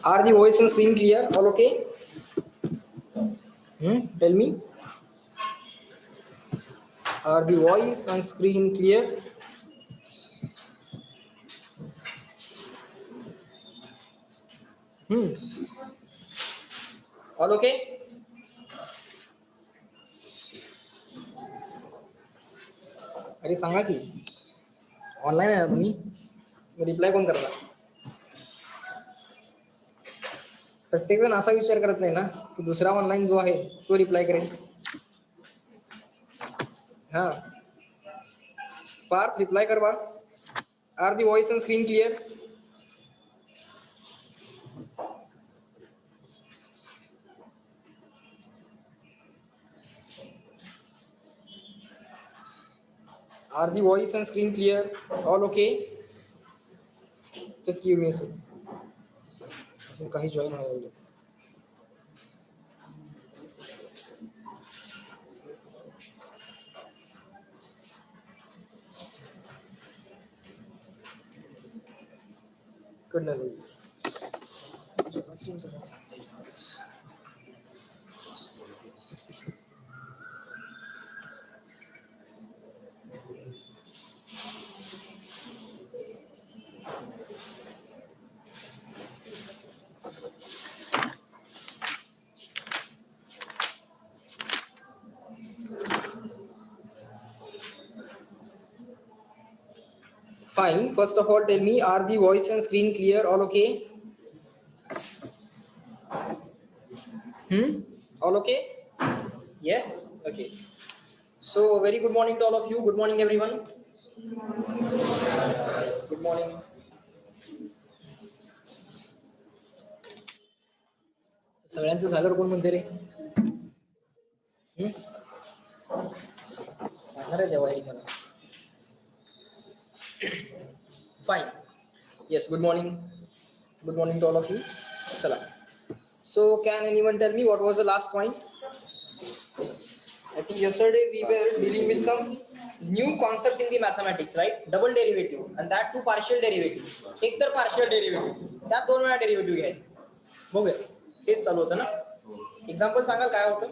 Are the voice and screen clear? All okay? Tell me. Are the voice and screen clear? All okay? अरे सांगा की online आहे ना तुम्ही reply कोण करता प्रत्येक जण असा विचार करत नाही ना की दुसरा ऑनलाईन जो आहे तो रिप्लाय करेल हा पार्थ रिप्लाय कर बाळ are the voice and screen clear are the voice and screen clear all okay just give me a second अजून काही जॉईन व्हायला कडलं अजून जरा Fine. First of all, tell me, are the voice and screen clear? All okay? All okay? Yes? Okay. So, very good morning to all of you. Good morning, everyone. Yes, good morning. सगळ्यांचं झालं कोण म्हणते रे fine yes good morning to all of you चला so can anyone tell me what was the last point I think yesterday we were dealing with some new concept in the mathematics right double derivative and that too partial derivative एक तर partial derivative त्यात दोन वेळा derivative घ्यायचं बघूया तेच चालू होतं ना example सांगाल काय होतं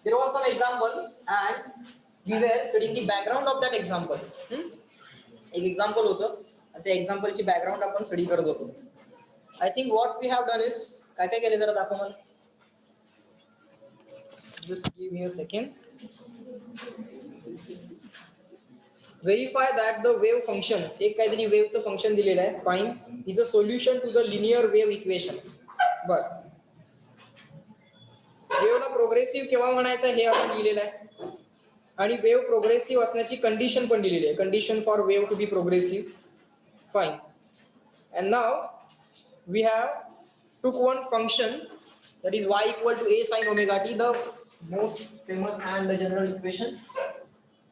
there was some example and we were studying the background of that example एक example होतं आणि त्या example ची background आपण study करत होतो I think what we have done is काय काय केले जरा दाखव मला just give me a second verify that the wave function एक काहीतरी wave चं function दिलेलं आहे find is a solution to the linear wave equation बर वेव्हला प्रोग्रेसिव्ह केव्हा म्हणायचं हे आपण लिहिलेलं आहे आणि वेव्ह प्रोग्रेसिव्ह असण्याची कंडिशन पण दिलेली आहे condition for wave to be progressive fine and now we have took one function that is y equal to a sin omega t the most famous and the general equation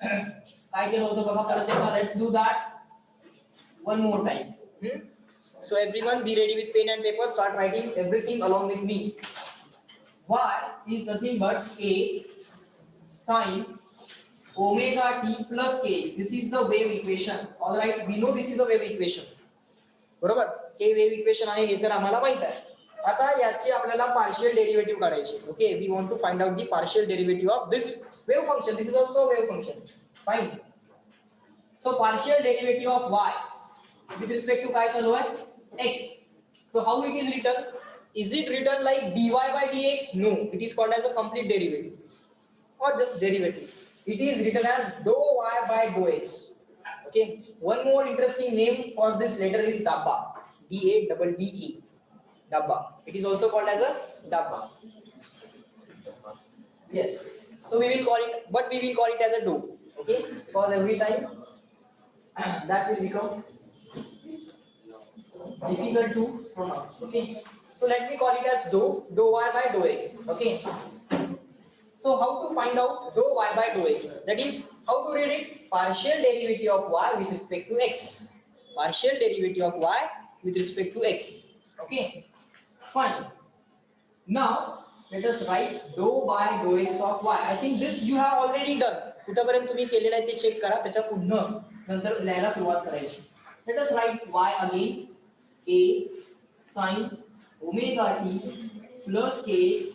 काय केलं होतं बघा परत एकदा let's do that one more time so everyone be ready with pen and paper start writing everything along with me y is nothing but a sin omega t plus kx this is the wave equation all right we know this is the wave equation बरोबर हे wave equation आहे हे तर आम्हाला माहित आहे आता याची आपल्याला पार्शियल डेरिव्हेटिव्ह काढायची okay we want to find out the partial derivative of this wave function this is also wave function fine so partial derivative of y with respect to काय चालू आहे x so how it is written is it written like dy by dx no it is called as a complete derivative or just derivative it is written as dou y by dou x okay one more interesting name for this letter is dabba d-a-b-b-e dabba it is also called as a dabba yes so we will call it but we will call it as a dou okay because every time that will become difficult to pronounce okay so let me call it as dou y by dou x okay so how to find out dou y by dou x that is how to read it partial derivative of y with respect to x partial derivative of y with respect to x okay fine now let us write dou by dou x of y I think this you have already done कुठपर्यंत तुम्ही केलेलं आहे ते check करा त्याच्या पुढे नंतर लिहायला सुरुवात करायची let us write y again a sin omega t plus kx.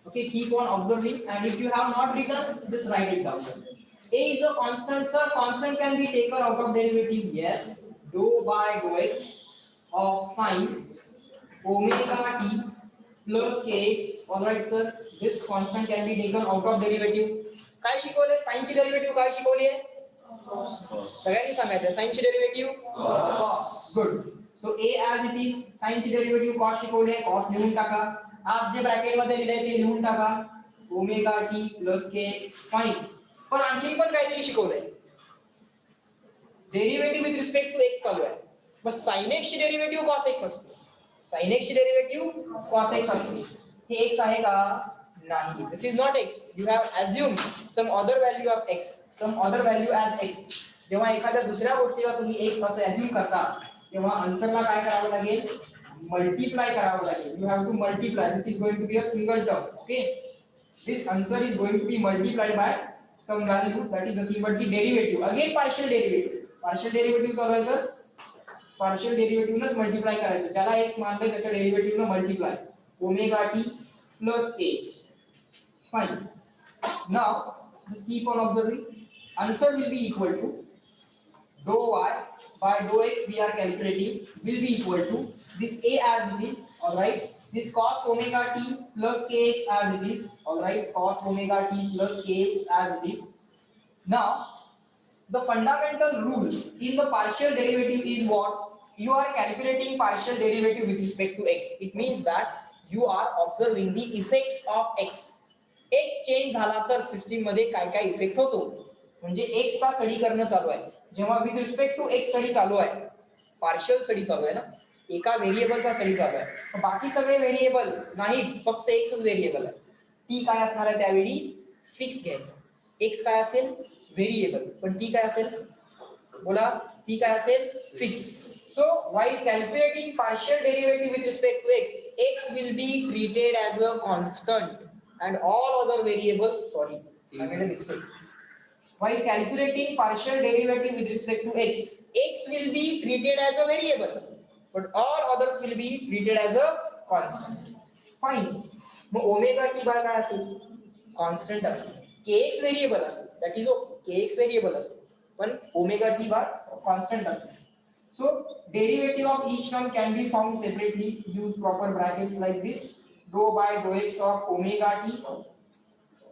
Okay, keep on observing, and if you have not written, just write it down. A is a constant, sir. Constant can be taken out of derivative. Yes, dou by dou x of sin omega t plus kx. All right, sir. This constant can be taken out of derivative. काय शिकवले? साइनची derivative काय शिकवली आहे? सगळ्यांनी सांगायचं. साइनची derivative cos. Good. So a as it is, साइनची derivative cos शिकवली आहे. cos लिहून टाका. आप जे ब्रॅकेट मध्ये लिहिले ते लिहून टाका. Omega T plus kx. Fine. पण आणखी पण काहीतरी शिकवलंय. Derivative with respect to x चालू आहे. बस sin x ची डेरिव्हेटिव्ह cos x असते. sin x ची डेरिव्हेटिव्ह cos x असते. हे x आहे का? नाही. This is not x. You have assumed some other value of x. Some other value as x. जेव्हा एखाद्या दुसऱ्या गोष्टीला तुम्ही x असं अज्युम करता, तेव्हा आन्सरला काय करावं लागेल? मल्टिप्लाय करावं लागेल. You have to multiply. This is going to be a single term. Okay. This answer is going to be multiplied by some value, that is nothing but the derivative. Again partial derivative. Partial derivative चालू आहे तर partial derivative नच multiply करायचं. ज्याला x मानलंय त्याच्या derivative न multiply. Omega t plus kx. Fine. Now just keep on observing. Answer will be equal to dou y by dou x we are calculating will be equal to this a as it is. All right. This cos omega t plus kx as it is. All right. Cos omega t plus kx as it is. Now the fundamental rule in the partial derivative is what? You are calculating partial derivative with respect to x. It means that you are observing the effects of x. x change झाला तर system मध्ये काय काय effect होतो, म्हणजे x चा study करणं चालू आहे. जेव्हा with respect to x study चालू आहे, पार्शियल स्टडी चालू आहे ना, एका व्हेरिएबलचा स्टडी चालू आहे. बाकी सगळे व्हेरिएबल नाहीत, फक्त xच व्हेरिएबल आहे. t काय असणार आहे त्यावेळी? फिक्स घ्यायचं. x काय असेल? व्हेरिएबल. पण t काय असेल? बोला, t काय असेल? Fix. So while calculating partial derivative with respect to x, x will be treated as a constant and all other variables, sorry, I made a mistake. While calculating partial derivative with respect to x, x will be treated as a variable, but all others will be treated as a constant. Fine. मग omega T bar काय असेल? Constant असेल. kx variable असेल. That is okay. kx variable असेल, पण omega T bar constant असेल. So derivative of each term can be found separately. Use proper brackets like this. Dou by dou x of omega t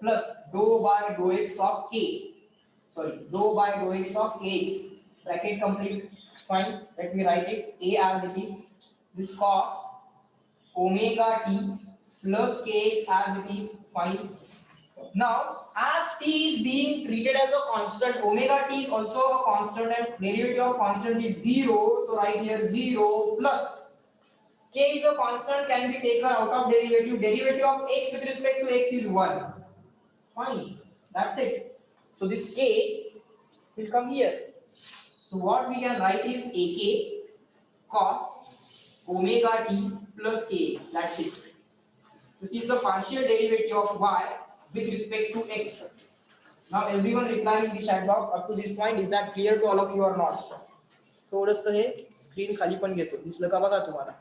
plus dou by dou x of k. Sorry, dou by dou x of kx. Bracket complete. Fine. Let me write it. A as it is. This cos omega t plus kx as it is. Fine. Now, as t is being treated as a constant, omega t is also a constant, and derivative of constant is 0. So write here 0 plus k is a constant, can be taken out of derivative. Derivative of x with respect to x is 1. Fine. That's it. So this k will come here. So what we can write is ak cos omega t plus kx. That's it. This is the partial derivative of y with respect to x. Now everyone reply in the chat box up to this point. Is that clear to all of you or not? थोडंसं हे screen खाली पण घेतो, दिसलं का बघा तुम्हाला.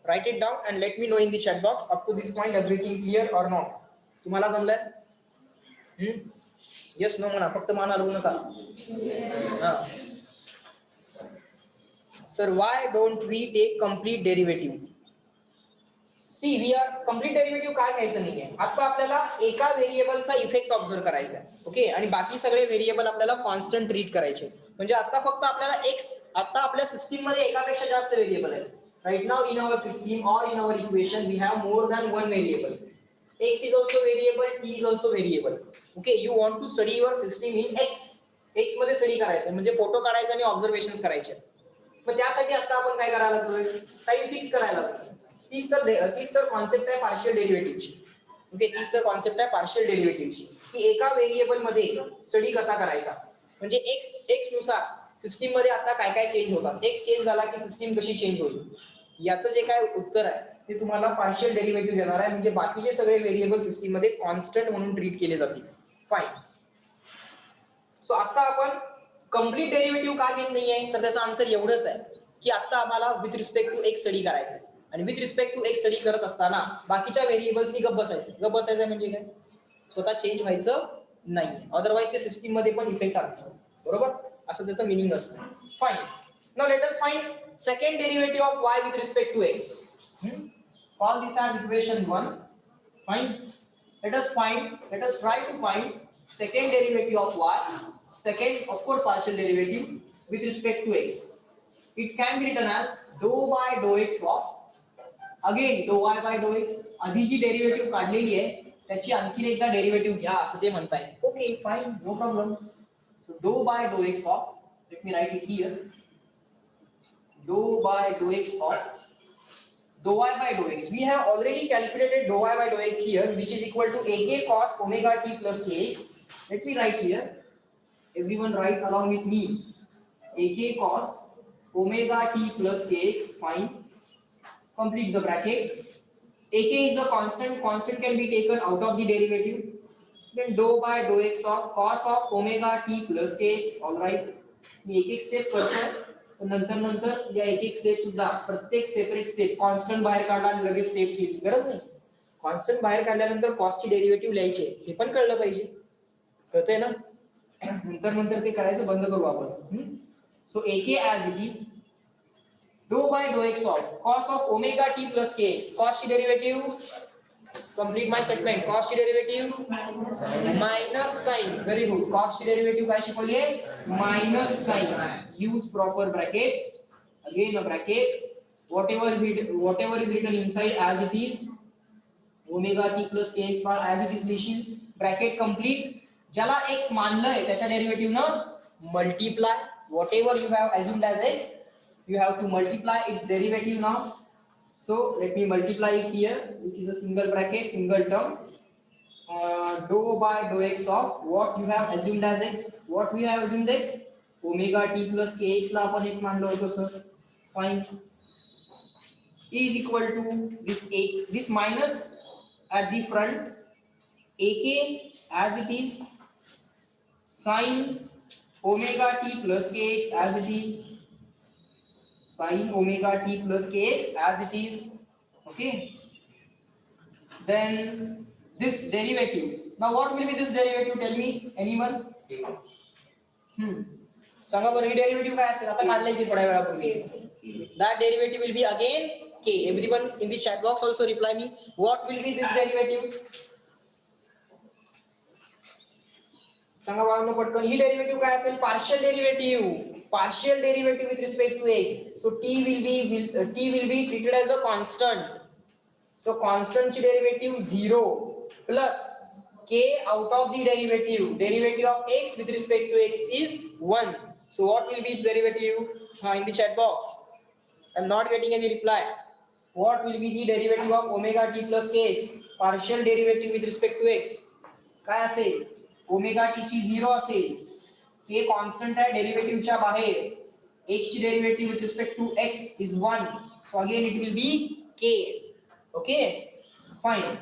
Write it down and let me know in the chat box up to this point everything clear or not. तुम्हाला जमलंय? यस नो म्हणा, फक्त मान हलवू नका. Sir why don't we take complete derivative? See we are complete derivative काय घ्यायचं नाहीये. आता आपल्याला एका व्हेरिएबलचा इफेक्ट ऑब्झर्व करायचा आहे. ओके. आणि बाकी सगळे व्हेरिएबल आपल्याला कॉन्स्टंट ट्रीट करायचे. म्हणजे आता फक्त आपल्याला एक्स, आता आपल्या सिस्टीम मध्ये एकापेक्षा जास्त व्हेरिएबल आहेत. Right now in our system or in our equation we have more than one variable. X is also variable, T is also variable. Okay. You want to study your system in X. X मध्ये study करायचं म्हणजे photo काढायचे आणि observation करायचे. मग त्यासाठी आता आपण काय करायला लागलोय? टाइम फिक्स करायला लागलोय. तीच तर कॉन्सेप्ट आहे पार्शियल डेरिव्हेटिव्हची. ओके. तीच तर कॉन्सेप्ट आहे पार्शियल डेरिव्हेटिव्हची, की एका व्हेरिएबल मध्ये स्टडी कसा करायचा. म्हणजे एक्स नुसार सिस्टीम मध्ये आता काय काय चेंज होतात. एक्स चेंज झाला की सिस्टीम कशी चेंज होईल, याचं जे काय उत्तर आहे ते तुम्हाला पार्शियल डेरिव्हेटिव्ह देणार आहे. म्हणजे बाकीचे सगळे व्हेरिएबल सिस्टीम मध्ये कॉन्स्टंट म्हणून ट्रीट केले जातील. फाईन. सो आता आपण कम्प्लीट डेरिव्हेटिव्ह का घेत नाहीये, तर त्याचा आन्सर एवढंच आहे की आता आम्हाला with respect to X study करायचं आहे आणि with respect to X study करत असताना बाकीच्या व्हेरिएबल्सनी गप्प बसायचं म्हणजे काय, स्वतः चेंज व्हायचं नाही, अदरवाईज ते सिस्टीम मध्ये पण इफेक्ट आणतं, बरोबर, असं त्याचं मिनिंग असतं. Fine. Now let us find second derivative of y with respect to x. Call this as equation 1. Fine. Let us try to find second derivative of y, second of course partial derivative with respect to x. It can be written as dou by dou x of, again dou y by dou x. आधी जी derivative काढलेली आहे त्याची आणखी एकदा derivative घ्या असं ते म्हणताय. Okay fine, no problem. So dou by dou x of, let me write it here, dou by dou x of dou y by dou x. We have already calculated dou y by dou x here, which is equal to ak cos omega t plus kx. Let me write here. Everyone write along with me. Ak cos omega t plus kx. Fine. Complete the bracket. Ak is a constant. Constant can be taken out of the derivative. Then dou by dou x of cos of omega t plus kx. All right. मी एक एक step करतो. नंतर या एक एक step सुद्धा प्रत्येक separate step constant बाहेर काढला आणि लगेच स्टेप केली गरज नाही. कॉन्स्टंट बाहेर काढल्यानंतर कॉस्टची डेरिव्हेटिव्ह लिहायचे हे पण कळलं पाहिजे, कळतंय ना. नंतर ते करायचं बंद करू आपण. So AK as it is dou by dou x of cos of omega t plus kx. कॉस्टची डेरिव्हेटिव्ह, complete my statement, कॉस्टची derivative minus sine. Very good. कॉस्टची डेरिव्हेटिव्ह काय शिकवलीये, minus sine. use proper brackets, again a bracket, whatever is written inside as it is, omega t plus kx bar as it is लिहिशील, bracket complete. ज्याला x मानलंय त्याच्या derivative न multiply, whatever you have assumed as x you have to multiply its derivative now. So let me multiply it here. This is a single bracket, single term. Dou by dou x of what you have assumed as x, what we have assumed x, omega T plus K X ला आपण X मानलो होतो sir. Fine. Is equal to this minus at the front, ak as it is, sin omega t plus kx as it is, sin omega t plus kx as it is. Okay, then this derivative. Now what will be this derivative, tell me anyone. सांगा बरं, ही derivative काय असेल, आता काढलंय की थोड्या वेळापूर्वी. that derivative will be again k. everyone in the chat box also reply me, what will be this derivative. सांगा बाळांनो पटकन, ही डेरिव्हेटिव्ह काय असेल, partial derivative with respect to x. So t will be treated as a constant. so constant ची derivative 0 plus k out of the derivative of x with respect to x is 1. So what will be its derivative? In the chat box. I'm not getting any reply. What will be the derivative of omega t plus kx? Partial derivative with respect to x. काय असेल? Omega t ची 0 असेल. k constant आहे डेरिव्हेटिव्हच्या बाहेर. x ची derivative with respect to x is 1. So again it will be k. Okay? Fine.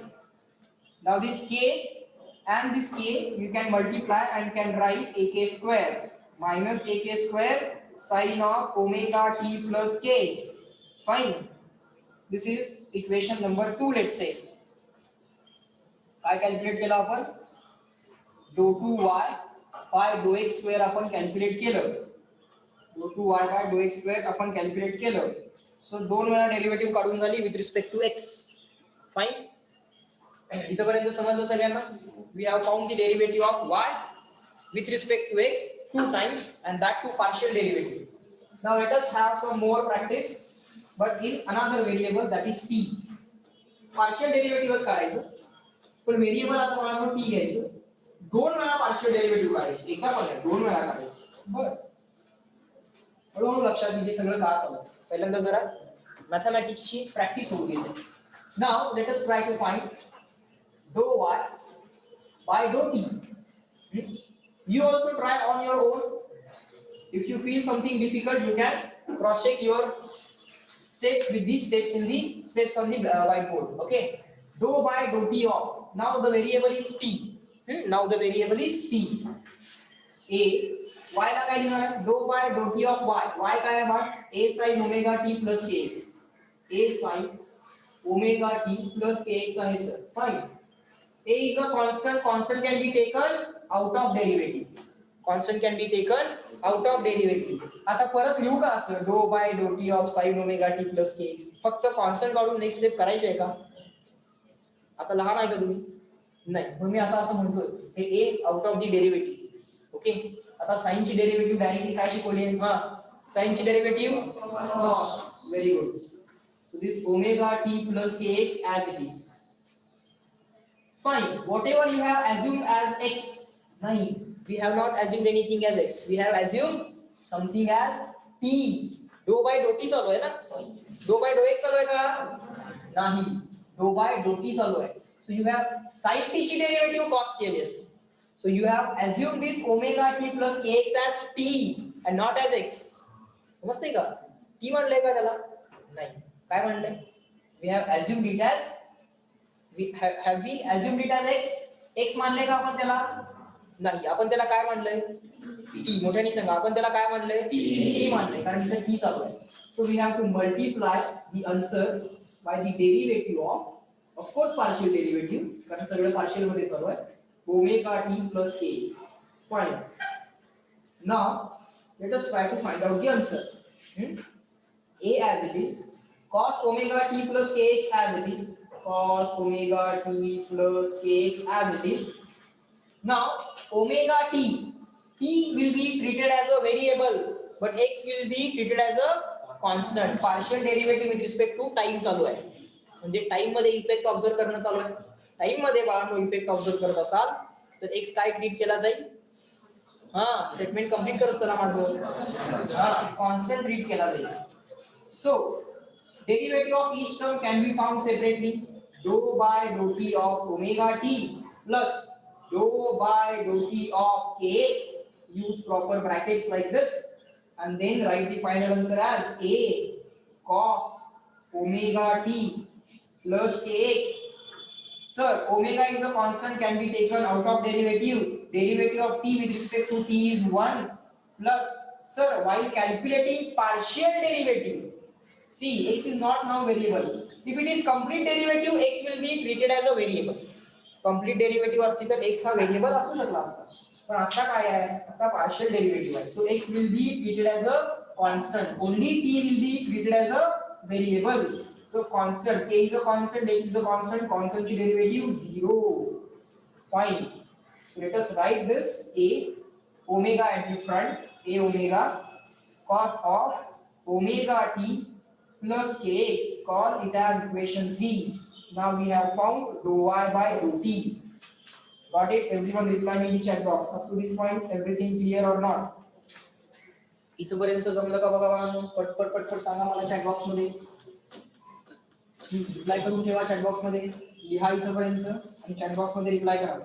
Now this k and this k you can multiply and can write ak square minus ak square sin of omega t plus kx. Fine. This is equation number 2. let's say काय calculate केलं आपण, dou 2y by dou x square आपण calculate केलं, dou 2y by dou x square आपण calculate केलं. So दोन वेळा derivative काढून झाली with respect to x. Fine. इथपर्यंत समजलं सगळ्यांना. we have found the derivative of y with respect to x 2 times and that too partial derivative. Now let us have some more practice but in another variable, that is t. partial derivative काढायचं, पण variable आता मला t घ्यायचं. दोन वेळा partial derivative काढायचे, एकदा पण नाही, दोन वेळा काढायचे. बरं, हळूहळू लक्षात घ्यायचे सगळं का चालू. पहिल्यांदा जरा मॅथमॅटिक्सची प्रॅक्टिस होऊ देते. Now let us try to find dou y by dou t. You also try on your own. If you feel something difficult, you can cross check your steps with these steps in the steps on the whiteboard. Okay. Dou by dou t of. Now the variable is t. Now the variable is t. A Y ला काय लिहिणार आहे, डो by डो T of Y. Y काय आहे, ए sine omega T plus K x. ए sine omega T plus K x आहे sir. Fine. A is a constant. Constant can be taken out of derivative. Constant can be taken out of derivative. आता परत लिहू का असं डो by डो T of sine omega T plus K x. फक्त constant काढून नेक्स्ट स्टेप करायची आहे का? आता लहान आहे का तुम्ही? नाही. मग मी आता असं म्हणतोय हे A out of the derivative. Okay. आता साइन ची डेरिव्हेटिव्ह डायरेक्टली काय शिकवली आहे? हा, साइन ची derivative cos. Very good. So this omega T plus K X as it is. Fine. Whatever you have assumed as x. Nahi, we have not assumed anything as x. We have assumed something as t. Do by do t चालू आहे ना? Do by do x चालू आहे का? नाही. Do by do t चालू आहे. So you have sin t ची डेरिव्हेटिव्ह cos केली असते. So you have assumed this omega t plus kx as t and not as x. समजते का? t मानलंय का त्याला? नाही. काय मानलंय? We have assumed it as have we assumed it as x. x मानले का आपण त्याला? नाही. आपण त्याला काय मानलंय? t. मोठ्याने सांगा. आपण त्याला काय मानलंय? t मानलंय कारण इथे t चालू आहे. So we have to multiply the answer by the derivative of course partial derivative कारण सगळं partial मध्ये चालू आहे. omega t plus kx. Fine. Now let us try to find out the answer. A as it is, cos omega t plus kx as it is, cos omega t plus kx as it is. Now omega t will be treated as a variable but x will be treated as a constant. Partial derivative with respect to time चालू आहे. म्हणजे time मध्ये effect observe करणं चालू आहे. Time मध्ये बाळांनो effect observe करत असाल तर x काय ट्रीट केला जाईल? हा, स्टेटमेंट कंप्लीट करत चला माझं. हा, कॉन्स्टंट ट्रीट केला जाईल. So derivative of each term can be found separately. Do by do t of omega t plus do by do t of kx. Use proper brackets like this and then write the final answer as a cos omega t plus kx. Sir, omega is a constant, can be taken out of derivative. Derivative of t with respect to t is 1 plus, sir, while calculating partial derivative, see, x is not now variable. If it is complete derivative, x will be treated as a variable. Complete derivative असती तर x हा variable असू शकला असता. पण आता काय आहे? आता partial derivative आहे. So x will be treated as a constant. Only t will be treated as a variable. So constant, k is a constant, x is a constant. Constant ची derivative 0. Fine. So let us write this a omega at the front. A omega cos of omega t plus kx, call it as equation 3. Now we have found dou y by dou t. Got it? Everyone reply me in chat box. Up to this point, everything clear or not? इथपर्यंत जमलं का बघा बाळांनो? पटपट पटपट सांगा मला chat box मध्ये. रिप्लाय करून ठेवा चॅट बॉक्स मध्ये. लिहा इथपर्यंत आणि चॅट बॉक्स मध्ये रिप्लाय करा.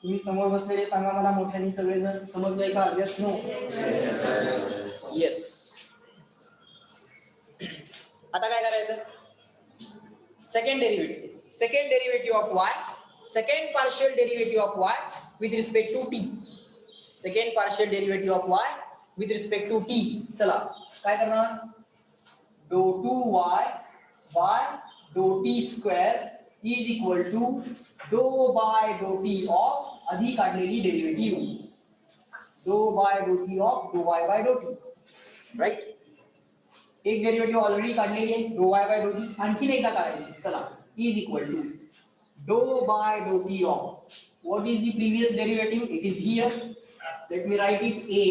तुम्ही समोर बसलेले सांगा मला मोठ्याने सगळेजण. समजलंय का? Yes no? येस. आता काय करायचं? Second derivative of y, second partial derivative of y with respect to t. Second partial derivative of y with respect to t. चला काय करणार? Dou two y by dou t square is equal to dou by dou t of आधी काढलेली derivative. Dou by dou t of dou y by dou t. Right? एक derivative already काढलेली आहे डो y by dou t. आणखीन एकदा काढायची. चला is equal to dou by dou t of what is the previous derivative? It is here. Let me right it a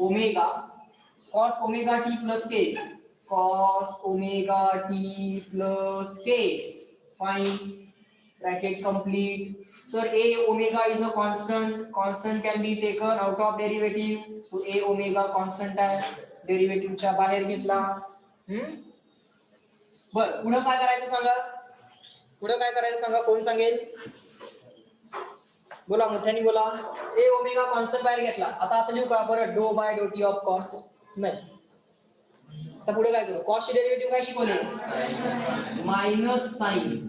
omega cos omega t plus kx, cos omega t plus kx. Fine. Bracket complete. Sir, a omega is a constant. Constant can be taken out of derivative. So a omega constant आहे. डेरिव्हेटिव्हच्या बाहेर घेतला. बर, पुढे काय करायचं सांगा? पुढे काय करायचं सांगा? कोण सांगेल? बोला, मोठ्याने बोला. ए ओमेगा कॉन्स्टंट बाहेर घेतला. आता असं लिहू का बरं? डो बाय डो टी ऑफ कॉस. नाही. आता पुढे काय करू? कॉस ची डेरिव्हेटिव्ह काय शिकवले? Minus sine.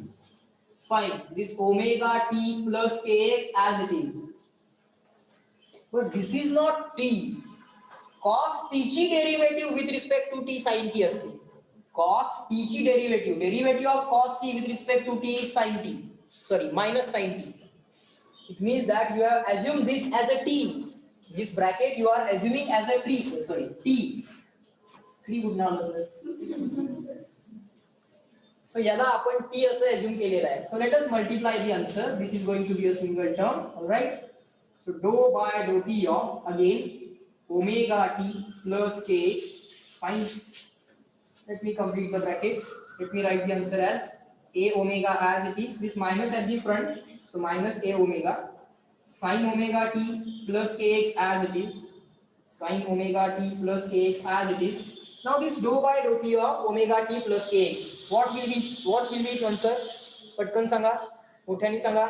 Fine. This omega T plus kx as it is. but this is not t. cos t ची derivative with respect to T sin t असते. cos t ची derivative of cos t with respect to t is sin t, sorry minus sin t. It means that you have assumed this as a t. This bracket you are assuming as a t. Sorry, t. 3 would not answer. So याला आपण t असं assume केलेलं आहे. So let us multiply the answer. This is going to be a single term. All right. So dou by dou t of again omega t plus kx. Fine. Let me complete the bracket. Let me write the answer as a omega as it is. This minus at the front. So minus a omega sin omega t plus kx as it is. Sin omega t plus kx as it is. Now this dou by dou t of omega t plus kx. What will be its answer? पटकन सांगा. मोठ्याने सांगा.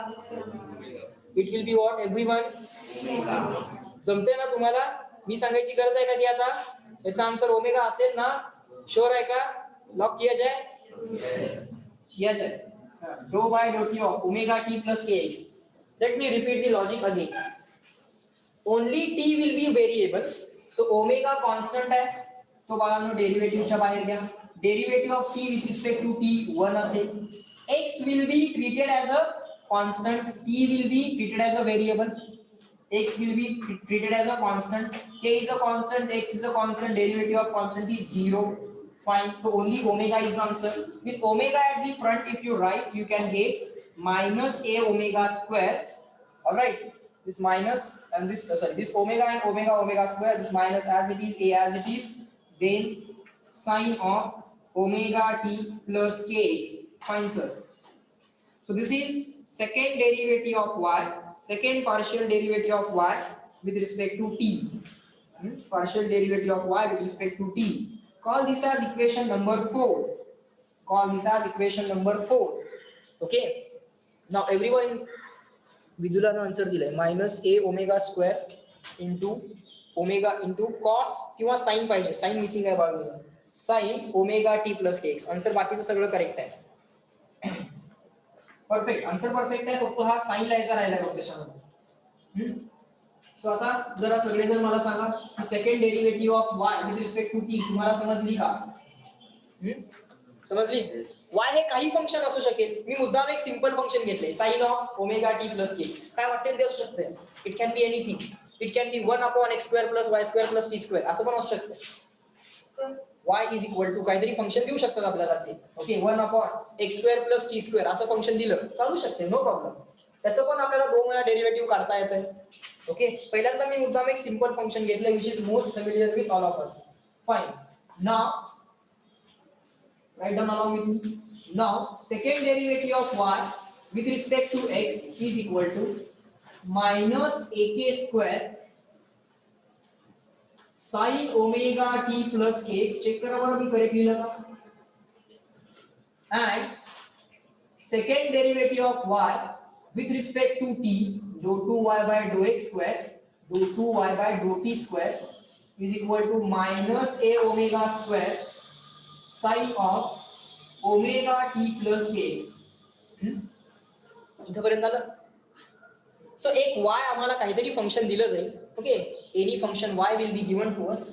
It will be what everyone? जमते ना तुम्हाला? मी सांगायची गरज आहे का ती आता? याचा आन्सर ओमेगा असेल ना? श्योर आहे का? लॉक किया जाए? किया जाए. Dou by dou t of omega t plus kx. Let me repeat the logic again. Only t will be variable. So omega constant है. तो बाळांनो डेरिव्हेटिव्हच्या बाहेर घ्या. Derivative of t with respect to t 1 असेल. x will be treated as a constant. t will be treated as a variable. x will be treated as a constant. k is a constant. x is a constant. Derivative of constant is 0. Fine. So only omega is the answer. This omega at the front, if you write, you can get minus a omega square. All right. This minus and this this omega and omega square. This minus as it is, a as it is. Then sine of omega t plus kx. Fine, sir. So this is second derivative of y. Second partial derivative of y with respect to t. Partial derivative of y with respect to t. Call this as equation number 4. Call this as equation number 4. Okay. Now everyone, Vidula ना answer दिलाय minus a omega square into omega into cos किंवा sin पाहिजे. sin missing आहे बाळा. sin omega t plus kx. Answer बाकीचं सगळं correct आहे. Perfect. Answer perfect आहे. फक्त हा sin लिहायचा राहिला फक्त त्याच्यामध्ये. सो आता जरा सगळे जण मला सांगा की second derivative of y with respect to t तुम्हाला समजली का? समजली? y हे काही फंक्शन असू शकेल. मी मुद्दाम एक सिंपल फंक्शन घेतले sin of omega t plus k. काय वाटेल ते असू शकते. It can be anything. It can be 1 upon x square plus y square plus t square असं पण असू शकतं. y is equal to काहीतरी फंक्शन देऊ शकतात आपल्याला ते. Okay 1 upon x square plus t square असं फंक्शन दिलं चालू शकते. No problem. त्याचं पण आपल्याला दोन वेळा डेरिव्हेटिव्ह काढता येतं. ओके पहिल्यांदा मी मुद्दाम एक सिंपल फंक्शन घेतलं which is most familiar with all of us. Fine. Now write down along with me. Now second derivative of y with respect to x is equal to minus ak square sin omega t plus kx. Check करा बरं मी correct लिहिलं का? And second derivative of y with respect to t, dou 2y by dou x square, dou 2y by dou t square is equal to minus a omega square sin of omega t plus kx. इथपर्यंत आलं. So एक y आम्हाला काहीतरी function दिलं जाईल. Okay any function y will be given to us.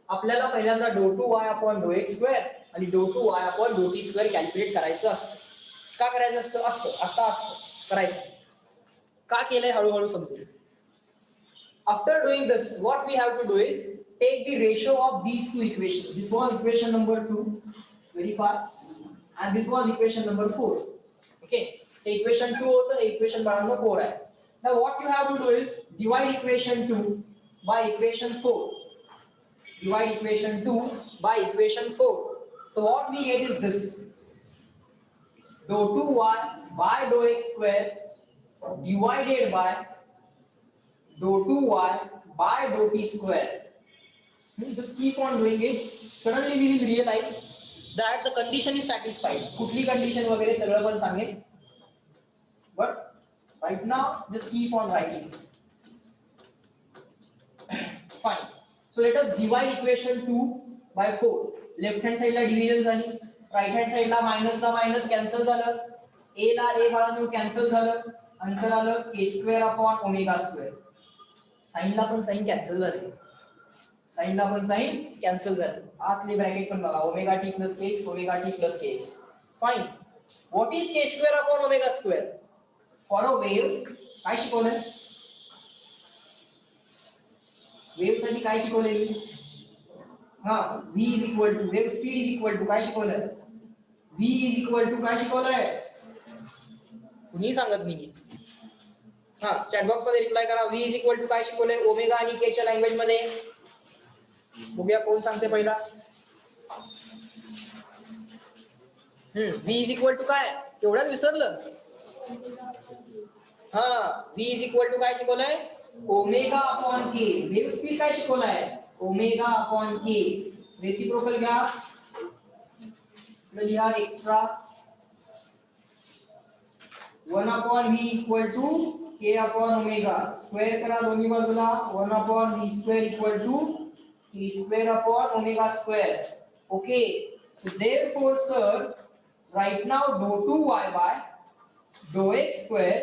आपल्याला पहिल्यांदा dou 2y upon dou x square आणि dou 2y upon dou t square calculate करायचं असतं. का करायचं असतं? आता असतं करायचं. का केलंय हळूहळू समजेल. After doing this what we have to do is take the ratio of these two equation. This was equation number 2 very far and this was equation number 4. Okay, so equation 2 होतं, equation बाळांनो 4 आहे. Now what you have to do is divide equation 2 by equation 4. Divide equation 2 by equation 4. So what we get is this. Dou 2y by dou x square divided by dou 2y by dou t square. Just keep on doing it. Suddenly we will realize that the condition is satisfied. कुठली condition वगैरे सगळं पण सांगेल. But right now just keep on writing. Fine. So let us divide equation 2 by 4. Left hand side ला division झाली, right hand side ला minus cancel झालं, a ला a बाजूने cancel झालं, आन्सर आलं k square upon omega square. साईनला पण sine cancel झाले, साईनला पण साईन कॅन्सल झाले. आतले ब्रॅकेट पण बघा, omega T plus K X, omega T plus K X. Fine. What is K square upon omega square for a wave? काय शिकवलंय wave साठी? काय शिकवलंय? हा, v is equal to wave speed is equal to काय शिकवलंय? v is equal to काय शिकवलंय? कुणी सांगत नाही. हा, चॅटबॉक्स मध्ये रिप्लाय करा. v इज इक्वल टू काय शिकवलंय ओमेगा आणि के च्या लँग्वेज मध्ये? बघूया कोण सांगते पहिला. v इज इक्वल टू काय? तेवढ्यात विसरलं. हा, v इज इक्वल टू काय शिकवलंय? Omega upon K. Wave speed काय शिकवलाय? Omega upon K. रेसिप्रोकल घ्या, लिहा extra 1 upon v equal to K upon omega. Square करा दोन्ही बाजूला. 1 upon v square equal to K square upon omega square. Okay, so therefore sir right now dou 2y by dou x square,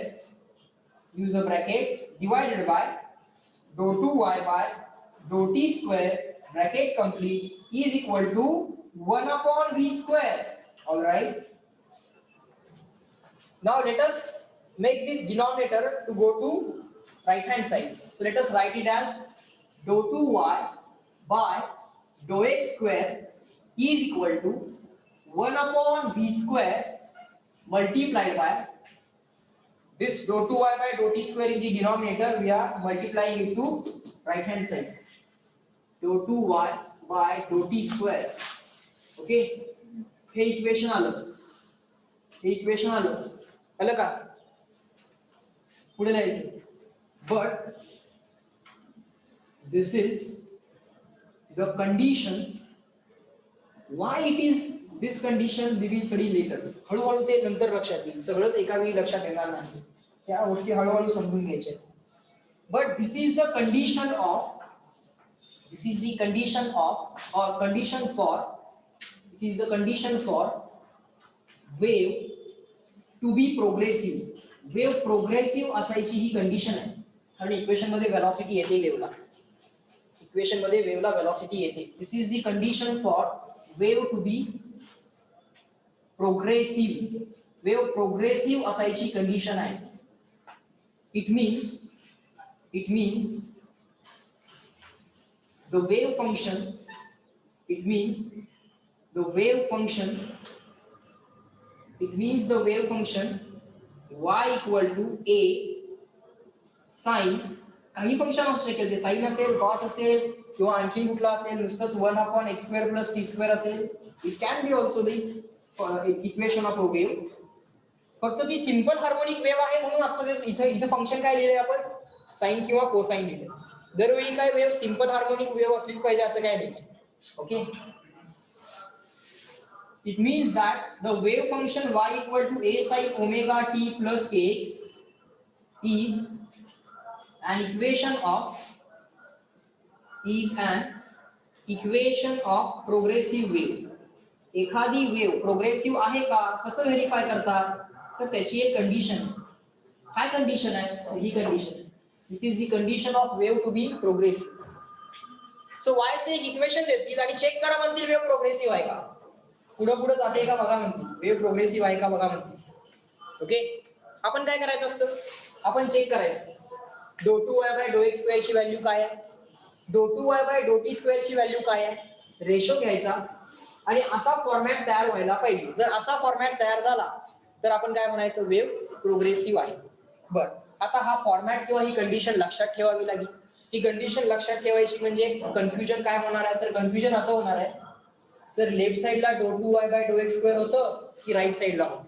use a bracket, divided by dou 2y by dou t square, bracket complete, is equal to 1 upon v square. All right. Now let us make this denominator to go to right hand side. So let us write it as dou 2y by dou x square is equal to 1 upon v square multiplied by this dou 2y by dou t square in the denominator. We are multiplying it to right hand side. Dou 2y by dou t square. Okay, हे equation आलं. हे equation आलं का? पुढे जायचं. But this is the condition. Why it is this condition we will study later. हळूहळू ते नंतर लक्षात येईल. सगळंच एका वेळी लक्षात येणार नाही. त्या गोष्टी हळूहळू समजून घ्यायच्या. But this is the condition of, this is the condition of or condition for, this is the condition for wave to be progressive. Wave progressive असायची ही कंडिशन आहे. कारण इक्वेशन मध्ये वेलॉसिटी येते वेव्हला. इक्वेशन मध्ये वेव्हला वेलॉसिटी येते. This is the condition for wave to be progressive. Wave progressive असायची condition आहे. It means the wave function, it means the wave function y equal to a sin, काही function असू शकेल. ते साइन असेल, कॉस असेल किंवा आणखी कुठला असेल. नुसतंच 1 upon x square plus t square असेल. It can be also the equation of a wave. फक्त ती सिंपल हार्मोनिक वेव्ह आहे म्हणून आता इथं फंक्शन काय लिहिलंय आपण? साइन किंवा कोसाइन लिहिलंय. दरवेळी काय वेव्ह सिंपल हार्मोनिक वेव्ह असलीच पाहिजे असं काय नाही. Okay, it means that the wave function y equal to a sin omega t plus kx is an equation of progressive wave. एखादी वेव्ह प्रोग्रेसिव्ह आहे का कसं व्हेरीफाय करतात? तर त्याची एक कंडिशन. काय कंडिशन आहे? ही condition. This is the condition of wave to be progressive. So y चे इक्वेशन देतील आणि चेक करा म्हणतील वेव्ह प्रोग्रेसिव्ह आहे का. पुढे जाते का बघा म्हणते. वेव्ह प्रोग्रेसिव्ह आहे का बघा म्हणते. ओके, आपण काय करायचं असतं? आपण चेक करायचं dou 2y by dou x square ची व्हॅल्यू काय आहे, dou 2y by dou t square ची व्हॅल्यू काय आहे. रेशो घ्यायचा आणि असा फॉर्मॅट तयार व्हायला पाहिजे. जर असा फॉर्मॅट तयार झाला तर आपण काय म्हणायचं? वेव्ह प्रोग्रेसिव्ह आहे. बर, आता हा फॉर्मॅट किंवा ही कंडिशन लक्षात ठेवावी लागेल. ही कंडिशन लक्षात ठेवायची म्हणजे कन्फ्युजन काय होणार आहे? तर कन्फ्युजन असं होणार आहे, सर लेफ्ट साइडला dou 2y by dou x square होतं की राईट साइडला होतं?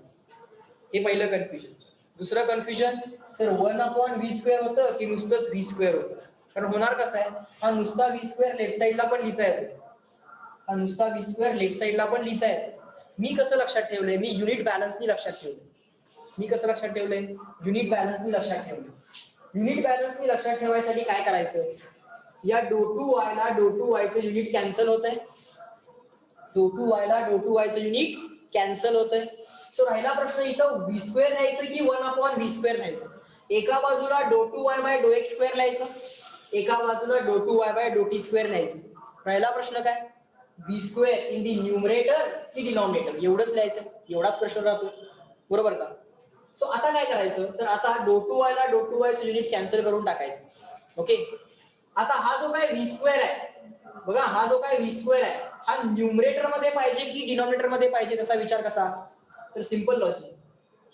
हे पहिलं कन्फ्युजन. दुसरं confusion, sir 1 upon v square होतं की नुसतंच v square होतं? कारण होणार कसं आहे, हा नुसता v square लेफ्ट साइडला पण लिहिता येतो. हा नुसता v square लेफ्ट साइडला पण लिहिता येतो. मी कसं लक्षात ठेवलंय? मी युनिट बॅलन्सनी लक्षात ठेवलंय. मी कसं लक्षात ठेवलंय? युनिट बॅलन्सनी लक्षात ठेवलंय. युनिट बॅलन्सनी लक्षात ठेवायसाठी काय करायचं? या dou 2y ला dou 2y चं युनिट कॅन्सल होतंय. dou 2y ला dou 2y चं युनिट कॅन्सल होतंय. सो राहिला प्रश्न इथं v square लिहायचं की 1 upon v square लिहायचं. एका बाजूला dou 2y by dou x square लिहायचं एका बाजूला डो टू वाय बाय डो टी स्क्वेअर लिहायचं. पहिला प्रश्न काय, B square in the numerator की डिनॉमिनेटर, एवढंच लिहायचं, एवढाच प्रश्न राहतो, बरोबर का. सो आता काय करायचं, तर आता डो टू वाय ला डो टू वायचं युनिट कॅन्सल करून टाकायचं. ओके, आता हा जो काय व्ही स्क्वेअर आहे बघा, हा जो काय व्ही स्क्वेअर आहे हा न्यूमरेटर मध्ये पाहिजे की डिनॉमिनेटर मध्ये पाहिजे, त्याचा विचार कसा, तर सिंपल लॉजिक,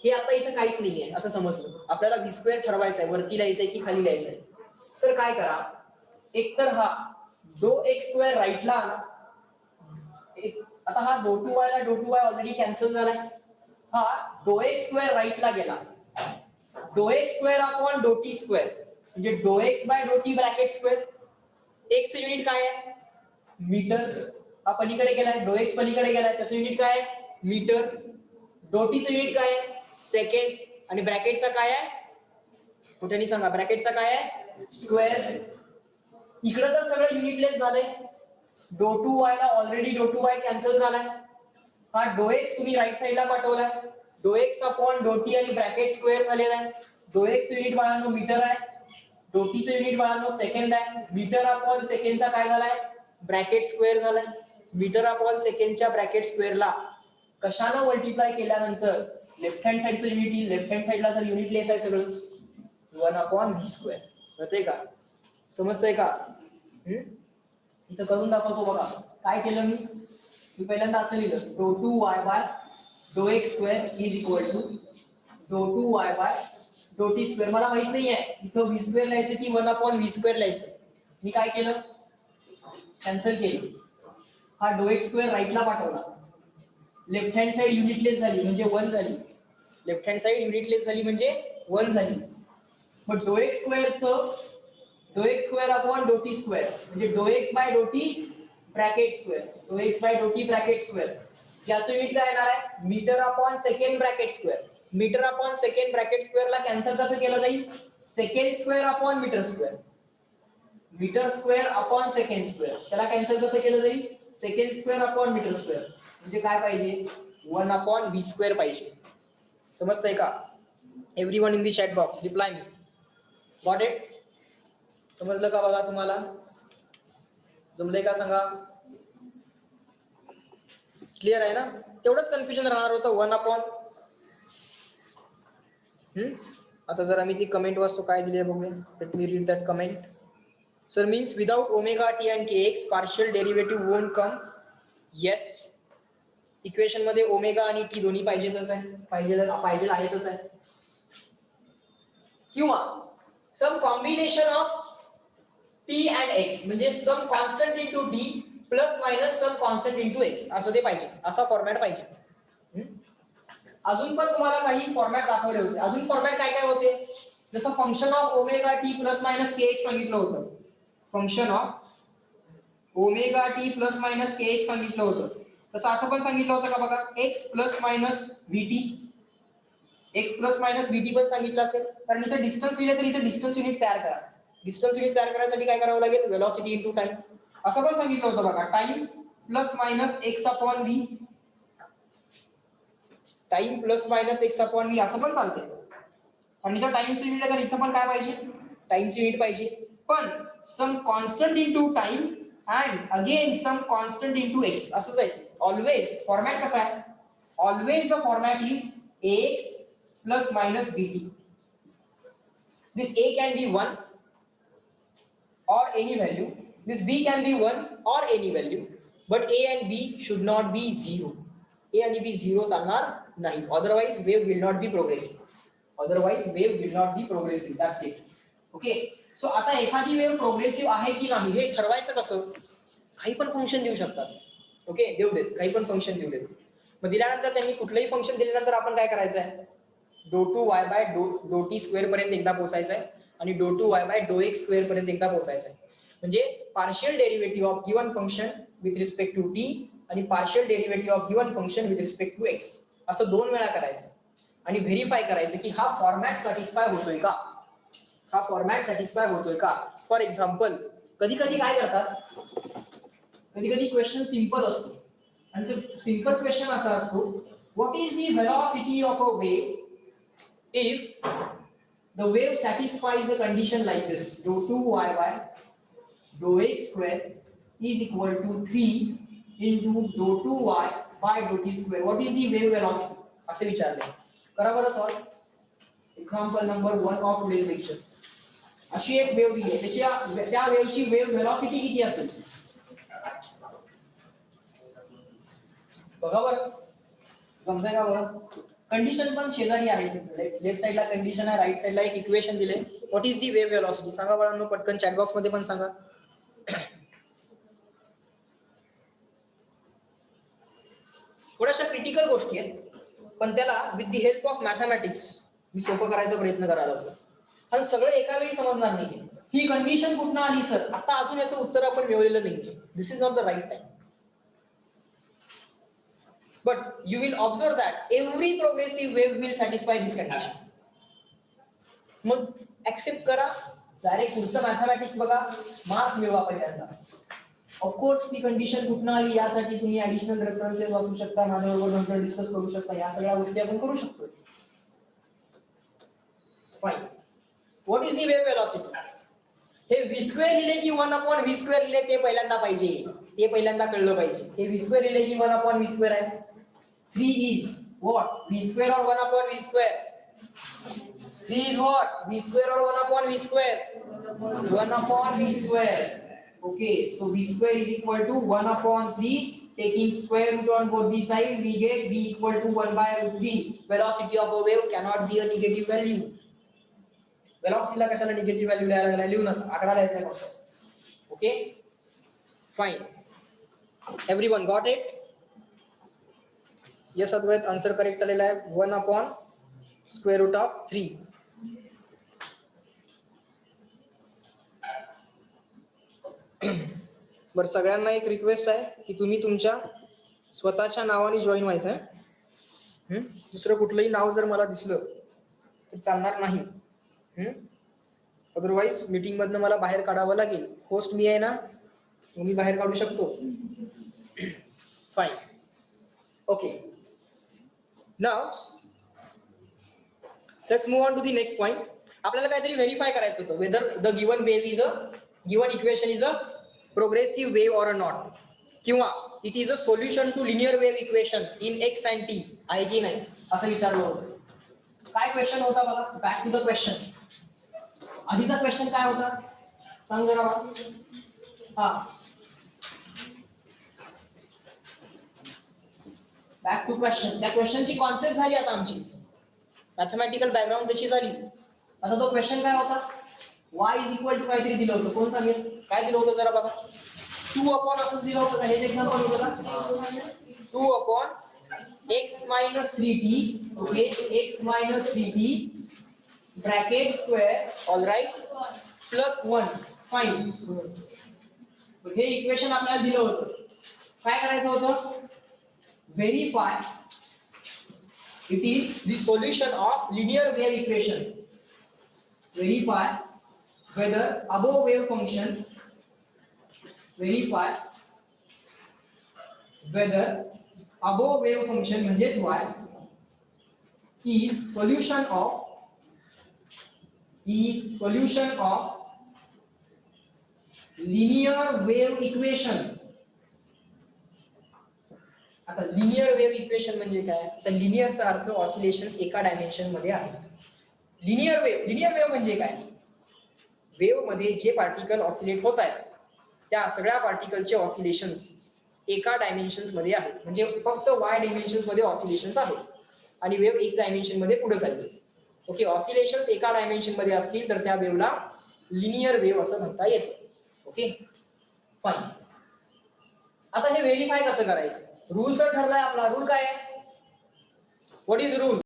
हे आता इथं काहीच नाहीये असं समजलं, आपल्याला व्ही स्क्वेअर ठरवायचा आहे, वरती लिहायचंय की खाली लिहायचंय. तर काय करा, एक तर हा डो एक्स स्क्वेअर राईटला आला, आता हा डो टू वाय ला डो टू वाय ऑलरेडी कॅन्सल झालाय, हा डो एक्स स्क्वेअर राईटला गेला, डो X square upon doh T square म्हणजे डो एक्स बाय डो T bracket square. X unit काय आहे, मीटर, हा पलीकडे गेलाय, डो एक्स पलीकडे गेलाय, त्याचं युनिट काय आहे, मीटर. डो टीचं युनिट काय आहे, सेकंड, आणि ब्रॅकेटचा काय आहे, कुठे नाही सांगा, ब्रॅकेटचा काय आहे, स्क्वेअर. इकडं तर सगळं युनिटलेस झालंय, डो टू वाय ला ऑलरेडी डो टू वाय कॅन्सल झालाय, हा डो एक्स तुम्ही राईट साईडला पाठवलाय, डो एक्स अपॉन डो टी आणि ब्रॅकेट स्क्वेअर झालेला आहे. डो एक्स युनिट बाळांनो मीटर आहे, डो टीचं युनिट बाळांनो सेकंड आहे, मीटर अपॉन सेकंडचा काय झालाय, ब्रॅकेट स्क्वेअर झालाय. मीटर अपॉन सेकंडच्या ब्रॅकेट स्क्वेअरला कशानं मल्टिप्लाय केल्यानंतर लेफ्ट हँड साईडचं युनिट येईल, लेफ्ट हँड साईडला तर युनिटलेस आहे सगळं, 1 अपॉन व्ही स्क्वेअर. कळतंय का, समजतंय का. इथं करून दाखवतो बघा, काय केलं मी पहिल्यांदा असं लिहिलं, doh two Y by doh X square is equal to doh two Y by डो टी स्क्वेअर. मला माहित नाहीये इथं व्ही स्क्वेअर लिहायचं की 1 अपॉन व्ही स्क्वेअर लिहायचं, मी काय केलं, कॅन्सल केलं, हा डो एक्स स्क्वेअर राईटला पाठवला, लेफ्ट हँड साइड युनिटलेस झाली म्हणजे 1 झाली, लेफ्ट हँड साइड युनिटलेस झाली म्हणजे 1 झाली. मग डो एक्स स्क्वेअरचं doh X square upon doh T square म्हणजे डो एक्स बाय डो T bracket square, doh X by डो टी ब्रॅकेट स्क्वेअर, याचं युनिट काय येणार आहे, metre upon second bracket square. Metre upon second bracket स्क्वेअरला कॅन्सल कसं केलं जाईल, second square upon metre square, metre square upon second square, त्याला कॅन्सल कसं केलं जाईल, second square upon metre square, म्हणजे काय पाहिजे, 1 अपॉन व्ही स्क्वेअर पाहिजे. समजतंय का. Everyone in the chat box reply me, got it. समजलं का बघा, तुम्हाला जमलंय का सांगा, क्लिअर आहे ना. तेवढंच कन्फ्युजन राहणार होतं 1 अपॉन. आता जर आम्ही ती कमेंट वाचतो काय दिली बघूया, let me read that comment. Sir means without omega T and K X partial derivative won't come. Yes, equation मध्ये ओमेगा आणि टी दोन्ही पाहिजेच आहे, पाहिजे आहेतच आहे, किंवा some combination of T and X म्हणजे some constant into T plus minus some constant into X, असं ते पाहिजे, असा फॉर्मॅट पाहिजेच. अजून पण तुम्हाला काही फॉर्मॅट दाखवले होते, अजून फॉर्मॅट काय काय होते, जसं function of omega T plus minus K x सांगितलं होतं, function of omega T plus minus K x सांगितलं होतं, तसं असं पण सांगितलं होतं का बघा, x plus minus V T, x plus minus V T पण सांगितलं असेल, कारण इथे डिस्टन्स दिले तर इथे डिस्टन्स युनिट तयार करा. डिस्टन्स युनिट तयार करण्यासाठी काय करावं लागेल, वेलॉसिटी इंटू टाइम, असं पण सांगितलं होतं बघा, time plus minus x upon V, time plus minus x upon V असं पण चालते. आणि इथं टाइमचं युनिट आहे तर इथं पण काय पाहिजे, टाइमचं युनिट पाहिजे, पण some constant into time and again some constant into X असंच आहे. ऑलवेज फॉर्मॅट कसा आहे, always the format is X plus minus V T. This A can be 1 or any value, this b can be 1 or any value, but a and b should not be 0. a आणि b 0 चालणार नाही, otherwise wave will not be progressive, otherwise wave will not be progressive, that's it. okay, so आता एखादी wave progressive आहे की नाही हे ठरवायचं कसं, काही पण फंक्शन देऊ शकतात. ओके, देऊ देत, काही पण फंक्शन देऊ देत. मग दिल्यानंतर त्यांनी कुठलंही फंक्शन दिल्यानंतर आपण काय करायचं आहे, डो टू वाय बाय डो टी स्क्वेअर पर्यंत एकदा पोहोचायचं आहे आणि doh two Y by doh X square पर्यंत एकदा पोहोचायचं आहे. म्हणजे partial derivative of given function with respect to T आणि partial derivative of given function with respect to X असं 2 वेळा करायचं आणि व्हेरीफाय करायचं की हा फॉर्मॅट सॅटिस्फाय होतोय का, हा फॉर्मॅट सॅटिस्फाय होतोय का. फॉर एक्झाम्पल, कधी कधी काय करतात, कधी कधी क्वेश्चन सिंपल असतो आणि तो सिंपल क्वेश्चन असा असतो, what is the velocity of a wave if the wave satisfies the condition like this: dou 2y dou x square is equal to 3 into dou 2y by dou t square. What is the wave velocity? असे विचारले. करा बरं solve. Example number 1 of today's lecture. अशी एक wave दिली आहे, त्याच्या त्या वेव्हची वेव्ह व्हेलॉसिटी किती असेल बघा बरं. समजाय का बघा. कंडिशन पण शेजारी आहे. लेफ्ट साइडला कंडिशन आहे, राइट साइडला एक इक्वेशन दिले. What is the wave velocity सांगा बाळांनो, पटकन चॅट बॉक्स मध्ये पण सांगा. थोड्याशा क्रिटिकल गोष्टी आहेत, पण त्याला with the help of mathematics मी सोपं करायचा प्रयत्न करायला लागलो. आणि सगळं एका वेळी समजणार नाही. ही कंडिशन कुठनं आली सर, आता अजून याचं उत्तर आपण मिळवलेलं नाही. This is not the right time. But you will observe that every progressive wave will satisfy this condition. मग ऍक्सेप्ट करा, डायरेक्ट पुढचं मॅथमॅटिक्स बघा, मार्क मिळवा पहिल्यांदा. ऑफकोर्स ती कंडिशन कुठनं आली यासाठी तुम्ही ऍडिशनल रेफरन्सेस वाचू शकता, माझ्याबरोबर नंतर डिस्कस करू शकता. या सगळ्या गोष्टी आपण करू शकतो. Fine. What is the wave velocity? हे v स्क्वेअर लिहिले की 1/v स्क्वेअर लिहिले ते पहिल्यांदा पाहिजे, ते पहिल्यांदा कळलं पाहिजे. हे v स्क्वेअर लिहिले की 1/v स्क्वेअर आहे. 3 is what? V square or 1/v square? 3 is what? V square or 1/v square? 1/v square. Okay, so V square is equal to 1/3. Taking square root on both the sides, we get V equal to 1/√3. Velocity of a wave cannot be a negative value. Velocity ला कशाला negative value लिहायला लागला? लिहू नका, आकडा लिहायचा आहे फक्त. Okay, fine. Everyone got it? Yes, Advait answer correct आलेला आहे. 1/√3. बरं, सगळ्यांना एक रिक्वेस्ट आहे की तुम्ही तुमच्या स्वतःच्या नावाने जॉईन व्हायचं आहे. दुसरं कुठलंही नाव जर मला दिसलं तर चालणार नाही. अदरवाईज मीटिंग मधनं मला बाहेर काढावं लागेल. होस्ट मी आहे ना, मी बाहेर काढू शकतो. Fine. Okay, now let's move on to the next point. आपल्याला काहीतरी व्हेरीफाय करायचं होतं whether the given wave is a given equation is a progressive wave or not, किंवा it is a solution to linear wave equation in x and t आहे की नाही असं विचारलं होतं. काय क्वेश्चन होता बघा. Back to the question. आधीचा क्वेश्चन काय होता सांग जरा. हा, बॅक टू क्वेश्चन. त्या क्वेश्चनची कॉन्सेप्ट झाली आता आमची, मॅथमॅटिकल बॅकग्राऊंड त्याची झाली. आता तो क्वेश्चन काय होता? y इज इक्वल टू काहीतरी दिलं होतं. कोण सांगेल काय दिलं होतं जरा बघा. 2 असं दिलं होतं का? हे एक्झाम्पल होतं का? 2x - 3t. Okay, x - 3t bracket square, all right, +1. फाईन. हे इक्वेशन आपल्याला दिलं होतं. काय करायचं होतं? Verify it is the solution of linear wave equation. Verify whether above wave function, verify whether above wave function म्हणजेच y is solution of linear wave equation. आता लिनियर वेव्ह इक्वेशन म्हणजे काय? तर लिनियरचा अर्थ ऑसिलेशन्स एका डायमेन्शन मध्ये आहेत. Linear wave म्हणजे काय? वेव्ह मध्ये जे पार्टिकल ऑसिलेट होत आहेत त्या सगळ्या पार्टिकलचे ऑसिलेशन्स एका डायमेन्शन्स मध्ये आहेत. म्हणजे फक्त y डायमेन्शन्स मध्ये ऑसिलेशन्स आहेत आणि वेव्ह x डायमेन्शन मध्ये पुढे चालली. ओके, ऑसिलेशन्स एका डायमेन्शन मध्ये असतील तर त्या वेव्हला लिनियर वेव्ह असं म्हणता येतं. Okay, fine. आता हे व्हेरीफाय कसं करायचं? रूल तर ठरलाय आपला. रूल काय आहे? What is rule?